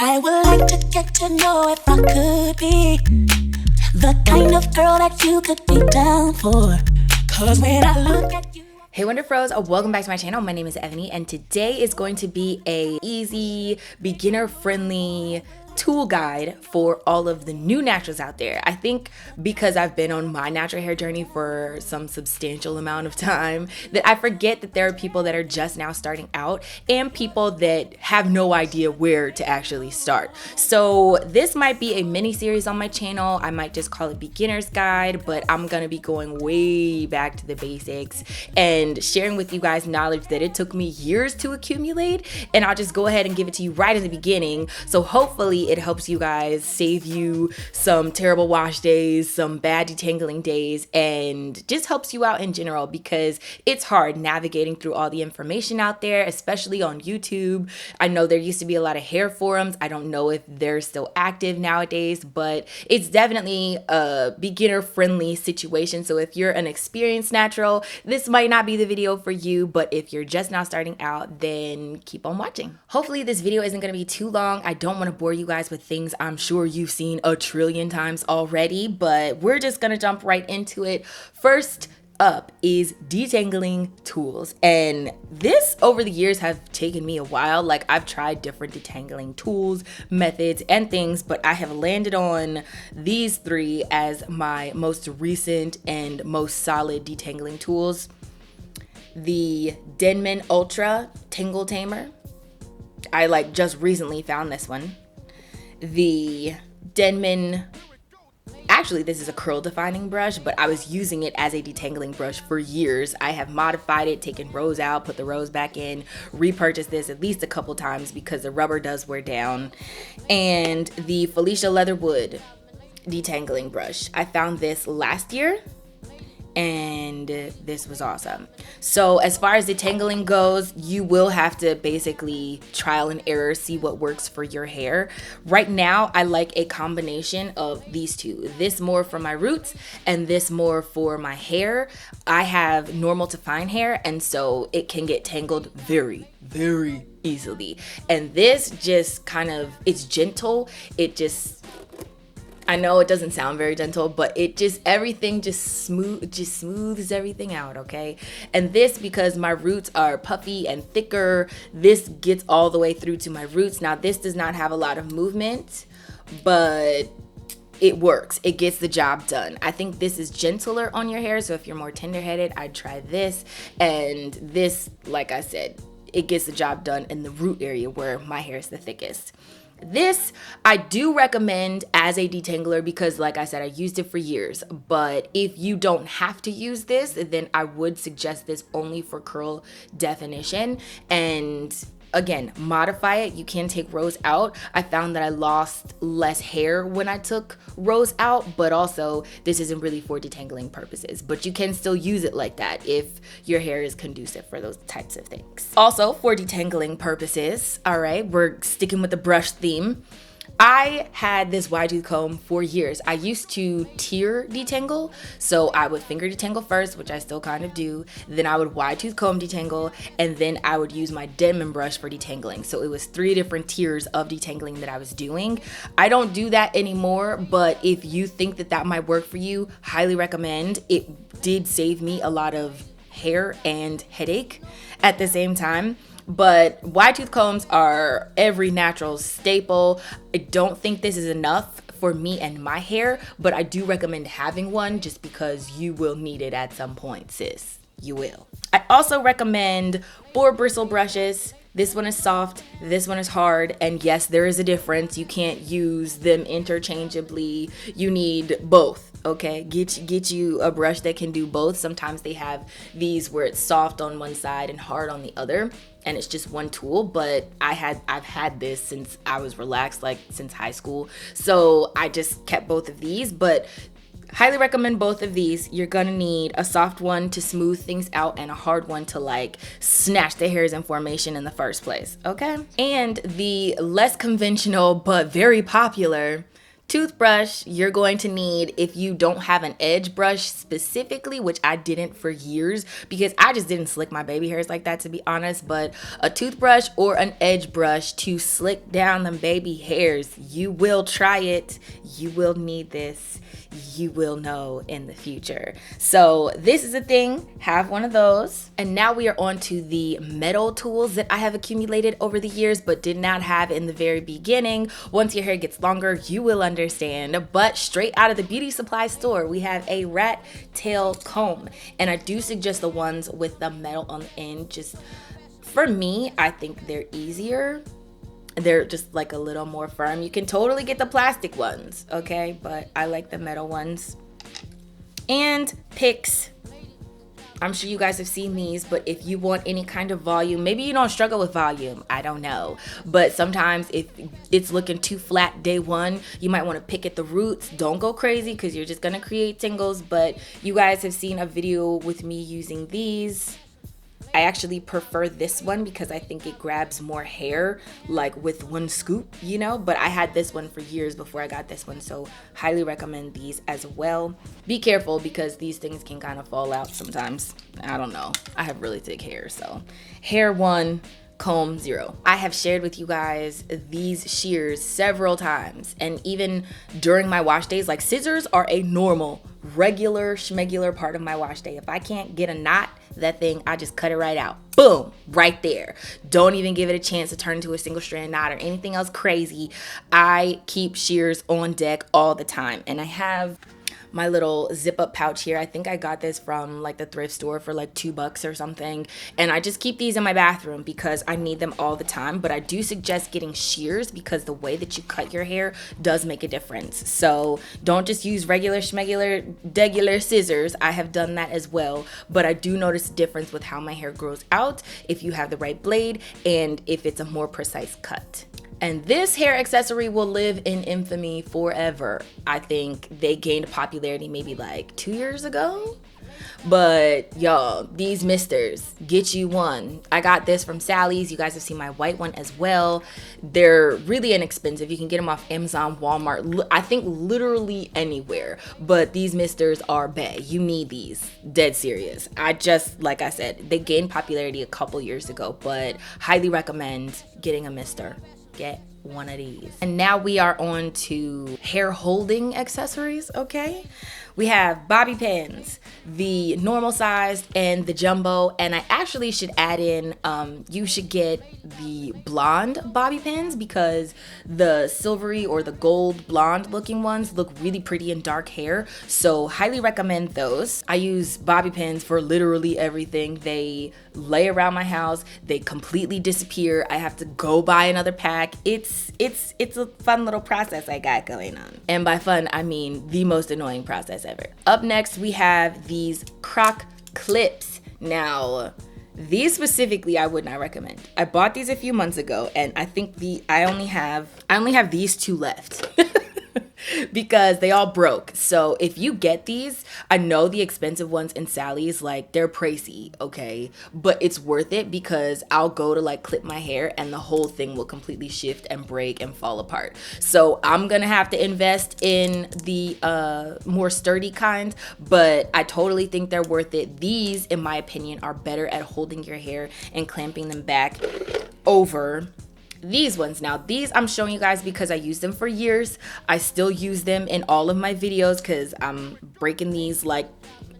I would like to get to know if I could be the kind of girl that you could be down for. Cause when I look at you. Hey Wonderfros, welcome back to my channel. My name is Ebony and today is going to be a easy, beginner-friendly tool guide for all of the new naturals out there. I think because I've been on my natural hair journey for some substantial amount of time that I forget that there are people that are just now starting out and people that have no idea where to actually start. So this might be a mini series on my channel. I might just call it beginner's guide, but I'm gonna be going way back to the basics and sharing with you guys knowledge that it took me years to accumulate, and I'll just go ahead and give it to you right in the beginning. So hopefully it helps you guys, save you some terrible wash days, some bad detangling days, and just helps you out in general because it's hard navigating through all the information out there, especially on YouTube. I know there used to be a lot of hair forums. I don't know if they're still active nowadays, but it's definitely a beginner-friendly situation. So if you're an experienced natural, this might not be the video for you, but if you're just now starting out, then keep on watching. Hopefully this video isn't going to be too long. I don't want to bore you guys with things I'm sure you've seen a trillion times already, but we're just gonna jump right into it. First up is detangling tools, and this over the years have taken me a while. Like, I've tried different detangling tools, methods, and things, but I have landed on these three as my most recent and most solid detangling tools. The Denman Ultra Tangle Tamer. I just recently found this one. The Denman, actually this is a curl defining brush, but I was using it as a detangling brush for years. I have modified it, taken rows out, put the rows back in, repurchased this at least a couple times because the rubber does wear down. And the Felicia Leatherwood detangling brush. I found this last year and this was awesome. So as far as detangling goes, you will have to basically trial and error, see what works for your hair. Right now, I like a combination of these two. This more for my roots and this more for my hair. I have normal to fine hair, and so it can get tangled very, very easily. And this just it's gentle. I know it doesn't sound very gentle, but everything smooths everything out, okay? And this, because my roots are puffy and thicker, this gets all the way through to my roots. Now, this does not have a lot of movement, but it works. It gets the job done. I think this is gentler on your hair, so if you're more tender-headed, I'd try this. And this, like I said, it gets the job done in the root area where my hair is the thickest. This I do recommend as a detangler because, like I said, I used it for years. But if you don't have to use this, then I would suggest this only for curl definition. And again, modify it. You can take rows out. I found that I lost less hair when I took rows out, but also this isn't really for detangling purposes, but you can still use it like that if your hair is conducive for those types of things. Also for detangling purposes, all right, we're sticking with the brush theme. I had this wide tooth comb for years. I used to tier detangle, so I would finger detangle first, which I still kind of do. Then I would wide tooth comb detangle, and then I would use my Denman brush for detangling. So it was 3 different tiers of detangling that I was doing. I don't do that anymore, but if you think that that might work for you, highly recommend. It did save me a lot of hair and headache at the same time. But wide tooth combs are every natural staple. I don't think this is enough for me and my hair, but I do recommend having one just because you will need it at some point, sis. You will. I also recommend boar bristle brushes. This one is soft, this one is hard, and yes, there is a difference. You can't use them interchangeably. You need both, okay? Get you a brush that can do both. Sometimes they have these where it's soft on one side and hard on the other, and it's just one tool, but I've had this since I was relaxed, since high school. So I just kept both of these, but highly recommend both of these. You're gonna need a soft one to smooth things out and a hard one to snatch the hairs in formation in the first place, okay? And the less conventional but very popular Toothbrush, you're going to need, if you don't have an edge brush specifically, which I didn't for years because I just didn't slick my baby hairs like that, to be honest, but a toothbrush or an edge brush to slick down them baby hairs. You will try it. You will need this. You will know in the future. So this is a thing. Have one of those. And now we are on to the metal tools that I have accumulated over the years but did not have in the very beginning. Once your hair gets longer, you will understand. But straight out of the beauty supply store, we have a rat tail comb. And I do suggest the ones with the metal on the end. Just for me, I think they're easier. They're just like a little more firm. You can totally get the plastic ones, okay? But I like the metal ones. And picks. I'm sure you guys have seen these, but if you want any kind of volume, maybe you don't struggle with volume, I don't know. But sometimes if it's looking too flat day one, you might want to pick at the roots. Don't go crazy because you're just gonna create tingles, but you guys have seen a video with me using these. I actually prefer this one because I think it grabs more hair like with one scoop, you know, but I had this one for years before I got this one, so highly recommend these as well. Be careful because these things can kind of fall out sometimes. I don't know. I have really thick hair, so hair 1, comb 0. I have shared with you guys these shears several times, and even during my wash days, like scissors are a normal, regular, schmegular part of my wash day. If I can't get a knot, that thing, I just cut it right out. Boom, right there. Don't even give it a chance to turn into a single strand knot or anything else crazy. I keep shears on deck all the time, and I have my little zip up pouch here. I think I got this from like the thrift store for like $2 or something, and I just keep these in my bathroom because I need them all the time. But I do suggest getting shears because the way that you cut your hair does make a difference. So don't just use regular schmegular degular scissors. I have done that as well, but I do notice a difference with how my hair grows out if you have the right blade and if it's a more precise cut. And this hair accessory will live in infamy forever. I think they gained popularity maybe like 2 years ago. But y'all, these misters, get you one. I got this from Sally's. You guys have seen my white one as well. They're really inexpensive. You can get them off Amazon, Walmart, I think literally anywhere. But these misters are bae. You need these. Dead serious. Like I said, they gained popularity a couple years ago, but highly recommend getting a mister. Get one of these. And now we are on to hair holding accessories, okay? We have bobby pins, the normal sized and the jumbo, and I actually should add in, you should get the blonde bobby pins because the silvery or the gold blonde looking ones look really pretty in dark hair, so highly recommend those. I use bobby pins for literally everything. They lay around my house, they completely disappear, I have to go buy another pack. It's a fun little process I got going on. And by fun, I mean the most annoying process ever. Up next, we have these croc clips. Now, these specifically I would not recommend. I bought these a few months ago, and I think I only have these 2 left. Because they all broke. So if you get these, I know the expensive ones in Sally's, like they're pricey, okay, but it's worth it because I'll go to like clip my hair and the whole thing will completely shift and break and fall apart. So I'm gonna have to invest in the more sturdy kind, but I totally think they're worth it. These, in my opinion, are better at holding your hair and clamping them back over these ones. Now these I'm showing you guys because I used them for years. I still use them in all of my videos because I'm breaking these like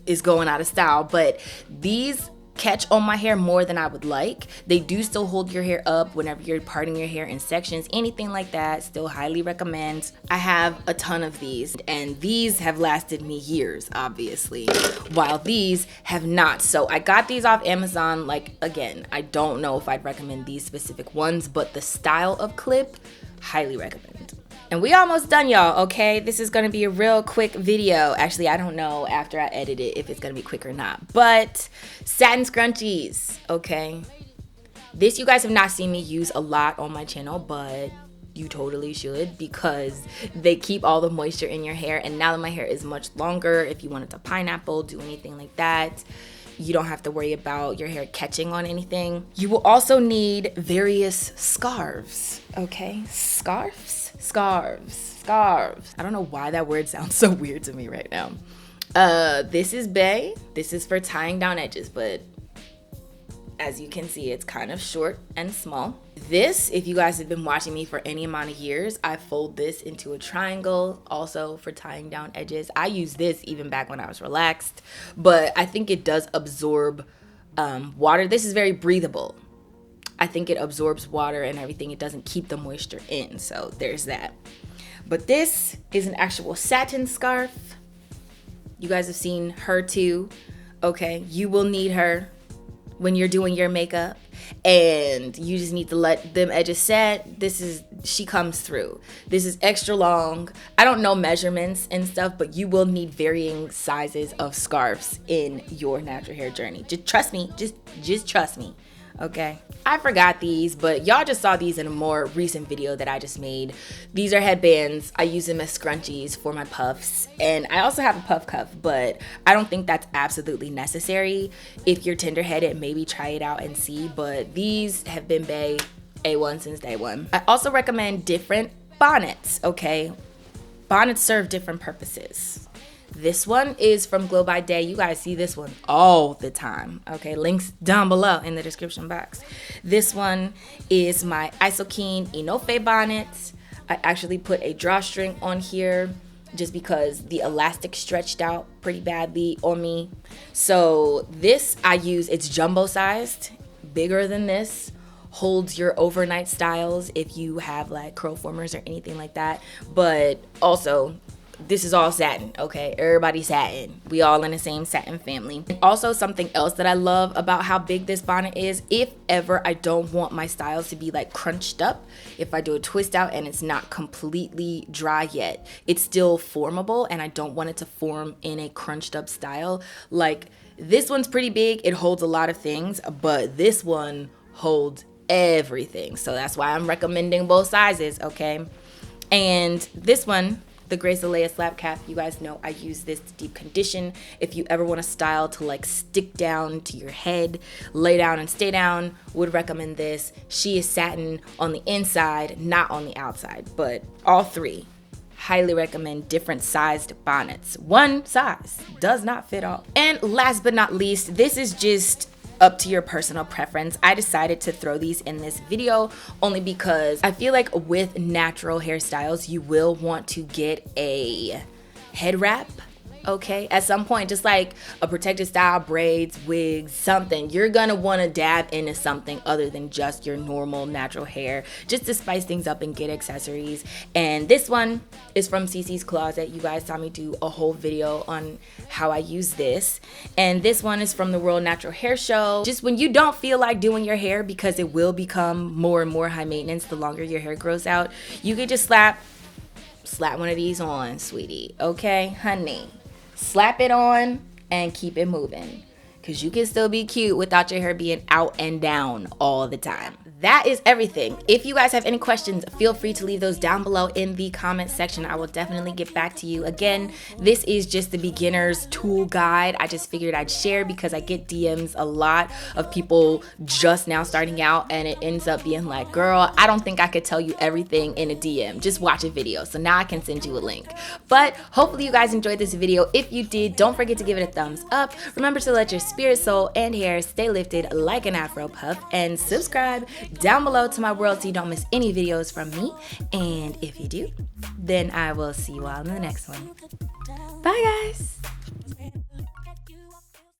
it's going out of style, but these catch on my hair more than I would like. They do still hold your hair up whenever you're parting your hair in sections, anything like that. Still highly recommend. I have a ton of these, and these have lasted me years, obviously, while these have not. So I got these off Amazon. Like, again, I don't know if I'd recommend these specific ones, but the style of clip, highly recommend. And we almost done, y'all, okay? This is gonna be a real quick video. Actually, I don't know after I edit it if it's gonna be quick or not, but satin scrunchies, okay? This you guys have not seen me use a lot on my channel, but you totally should because they keep all the moisture in your hair. And now that my hair is much longer, if you wanted to pineapple, do anything like that, you don't have to worry about your hair catching on anything. You will also need various scarves, okay? Scarves? Scarves. I don't know why that word sounds so weird to me right now. This is Bay. This is for tying down edges, but as you can see, it's kind of short and small. This, if you guys have been watching me for any amount of years, I fold this into a triangle, also for tying down edges. I use this even back when I was relaxed, but I think it does absorb water. This is very breathable. I think it absorbs water and everything. It doesn't keep the moisture in, so there's that. But this is an actual satin scarf. You guys have seen her too, okay? You will need her when you're doing your makeup, and you just need to let them edges set. She comes through. This is extra long. I don't know measurements and stuff, but you will need varying sizes of scarves in your natural hair journey. Just trust me, just trust me, okay? I forgot these, but y'all just saw these in a more recent video that I just made. These are headbands. I use them as scrunchies for my puffs, and I also have a puff cuff, but I don't think that's absolutely necessary. If you're tender-headed, maybe try it out and see, but these have been Bay A1 since day one. I also recommend different bonnets, okay? Bonnets serve different purposes. This one is from Glow by Day. You guys see this one all the time, okay? Links down below in the description box. This one is my Isokeen Inofe bonnets. I actually put a drawstring on here just because the elastic stretched out pretty badly on me. So this I use, it's jumbo sized, bigger than this. Holds your overnight styles if you have like curl formers or anything like that. But also, this is all satin, okay? Everybody satin. We all in the same satin family. And also something else that I love about how big this bonnet is, if ever I don't want my styles to be like crunched up, if I do a twist out and it's not completely dry yet, it's still formable and I don't want it to form in a crunched up style. Like this one's pretty big, it holds a lot of things, but this one holds everything. So that's why I'm recommending both sizes, okay? And this one, the Grace Alea Slap Cap, you guys know I use this to deep condition. If you ever want a style to like stick down to your head, lay down and stay down, would recommend this. She is satin on the inside, not on the outside, but all three. Highly recommend different sized bonnets. One size does not fit all. And last but not least, this is just up to your personal preference. I decided to throw these in this video only because I feel like with natural hairstyles, you will want to get a head wrap, okay? At some point, just like a protected style, braids, wigs, something, you're gonna wanna dab into something other than just your normal natural hair, just to spice things up and get accessories. And this one is from Cece's Closet. You guys saw me do a whole video on how I use this. And this one is from the World Natural Hair Show. Just when you don't feel like doing your hair, because it will become more and more high maintenance the longer your hair grows out, you could just slap one of these on, sweetie, okay, honey? Slap it on and keep it moving, because you can still be cute without your hair being out and down all the time. That is everything. If you guys have any questions, feel free to leave those down below in the comment section. I will definitely get back to you. Again, this is just the beginner's tool guide. I just figured I'd share because I get DMs a lot of people just now starting out, and it ends up being like, girl, I don't think I could tell you everything in a DM. Just watch a video. So now I can send you a link. But hopefully you guys enjoyed this video. If you did, don't forget to give it a thumbs up. Remember to let your spirit, soul, and hair stay lifted like an Afro puff, and subscribe down below to my world so you don't miss any videos from me. And if you do, then I will see you all in the next one. Bye guys.